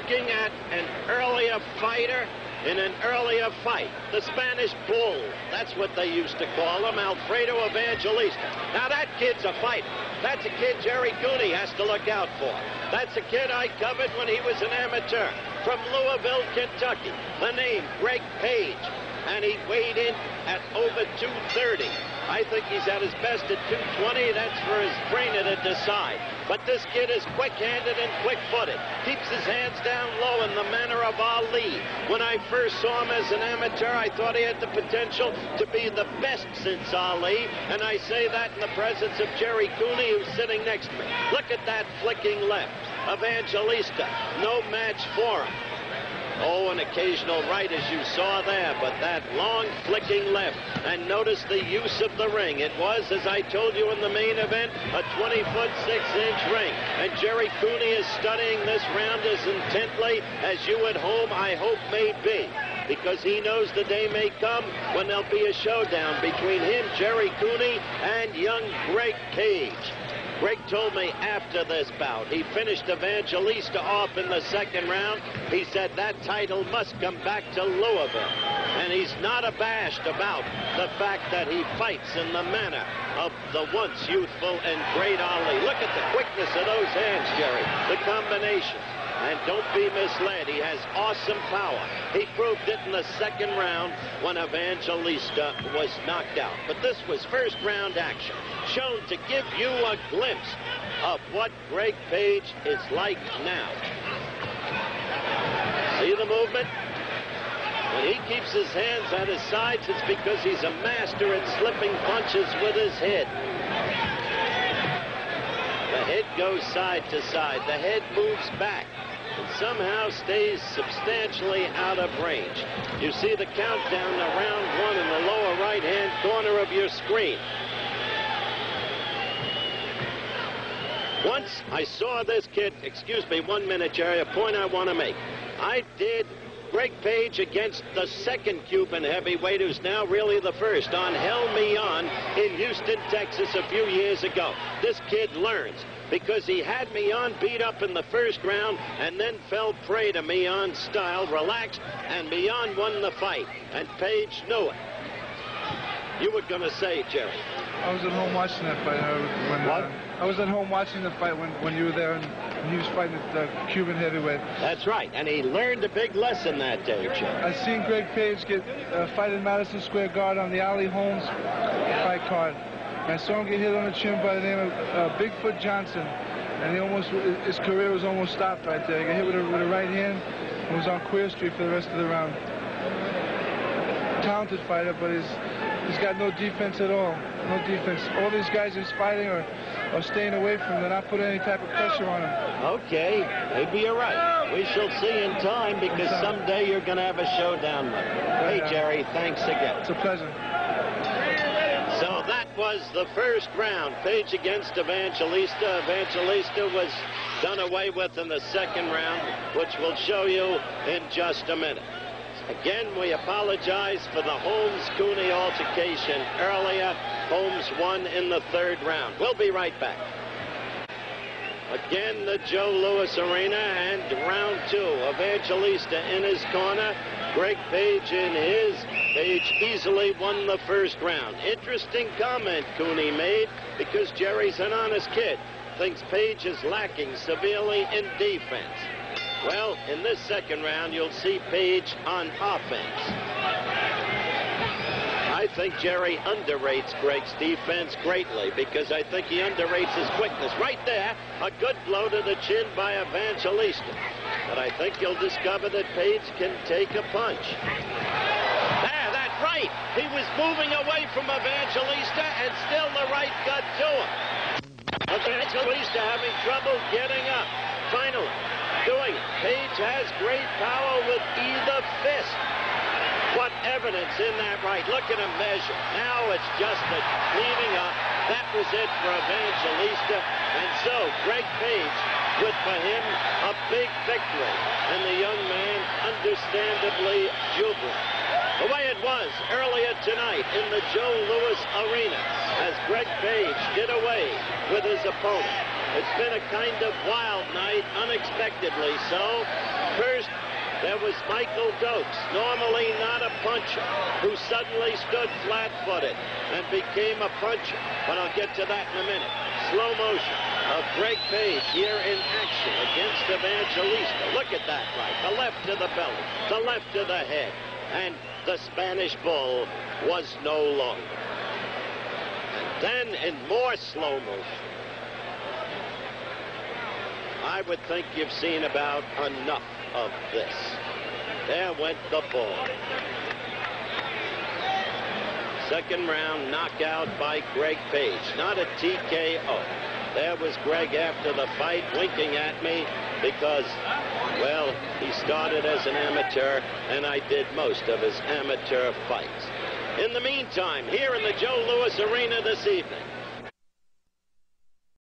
looking at an earlier fighter in an earlier fight. The Spanish Bull, that's what they used to call him, Alfredo Evangelista. Now that kid's a fighter. That's a kid Jerry Cooney has to look out for. That's a kid I covered when he was an amateur from Louisville, Kentucky. The name, Greg Page. And he weighed in at over 230. I think he's at his best at 220. That's for his trainer to decide. But this kid is quick-handed and quick-footed. Keeps his hands down low in the manner of Ali. When I first saw him as an amateur, I thought he had the potential to be the best since Ali. And I say that in the presence of Jerry Cooney, who's sitting next to me. Look at that flicking left. Evangelista, no match for him. Oh, an occasional right, as you saw there, but that long flicking left. And notice the use of the ring. It was, as I told you in the main event, a 20-foot 6-inch ring. And Jerry Cooney is studying this round as intently as you at home, I hope, may be. Because he knows the day may come when there'll be a showdown between him, Jerry Cooney, and young Greg Page. Greg told me after this bout, he finished Evangelista off in the second round. He said that title must come back to Louisville. And he's not abashed about the fact that he fights in the manner of the once youthful and great Ali. Look at the quickness of those hands, Jerry. The combination. And don't be misled, he has awesome power. He proved it in the second round when Evangelista was knocked out. But this was first round action, shown to give you a glimpse of what Greg Page is like now. See the movement? When he keeps his hands at his sides, it's because he's a master at slipping punches with his head. The head goes side to side. The head moves back and somehow stays substantially out of range. You see the countdown to round one in the lower right-hand corner of your screen. Once I saw this kid, excuse me, 1 minute, Jerry, a point I want to make. I did Greg Page against the second Cuban heavyweight, who's now really the first, on Hell Me On in Houston, Texas, a few years ago. This kid learns, because he had Mian beat up in the first round and then fell prey to Mian's style, relaxed, and Mian won the fight, and Page knew it. You were going to say, Jerry. I was at home watching that fight. I was at home watching the fight when you were there, and he was fighting the Cuban heavyweight. That's right, and he learned a big lesson that day, Jerry. I seen Greg Page get a fight in Madison Square Garden on the Ali Holmes fight card. And I saw him get hit on the chin by the name of Bigfoot Johnson, and his career was almost stopped right there. He got hit with a right hand and was on Queer Street for the rest of the round. Talented fighter, but he's got no defense at all. No defense. All these guys he's fighting are staying away from him. They're not putting any type of pressure on him. Okay, maybe you're right. We shall see in time, because someday you're going to have a showdown with him. Hey, Jerry, thanks again. It's a pleasure. So that was the first round. Page against Evangelista. Evangelista was done away with in the second round, which we'll show you in just a minute. Again, we apologize for the Holmes-Cooney altercation earlier. Holmes won in the third round. We'll be right back. Again, the Joe Louis Arena, and round two. Evangelista in his corner. Greg Page in his. Page easily won the first round. Interesting comment Cooney made, because Jerry's an honest kid. Thinks Page is lacking severely in defense. Well, in this second round, you'll see Page on offense. I think Jerry underrates Greg's defense greatly, because I think he underrates his quickness. Right there, a good blow to the chin by Evangelista. But I think you'll discover that Page can take a punch. There, that right. He was moving away from Evangelista, and still the right got to him. Evangelista having trouble getting up. Finally, doing it. Page has great power with either fist. What evidence in that right. Look at him measure. Now it's just a cleaning up. That was it for Evangelista. And so Greg Page with, for him, a big victory. And the young man understandably jubilant. The way it was earlier tonight in the Joe Louis Arena, as Greg Page did away with his opponent. It's been a kind of wild night, unexpectedly so. First, there was Michael Dokes, normally not a puncher, who suddenly stood flat-footed and became a puncher. But I'll get to that in a minute. Slow motion of Greg Page here in action against Evangelista. Look at that right. The left to the belly, the left to the head. And the Spanish Bull was no longer. And then in more slow motion, I would think you've seen about enough of this. There went the ball. Second round knockout by Greg Page. Not a TKO. There was Greg after the fight winking at me because, well, he started as an amateur and I did most of his amateur fights. In the meantime, here in the Joe Louis Arena this evening,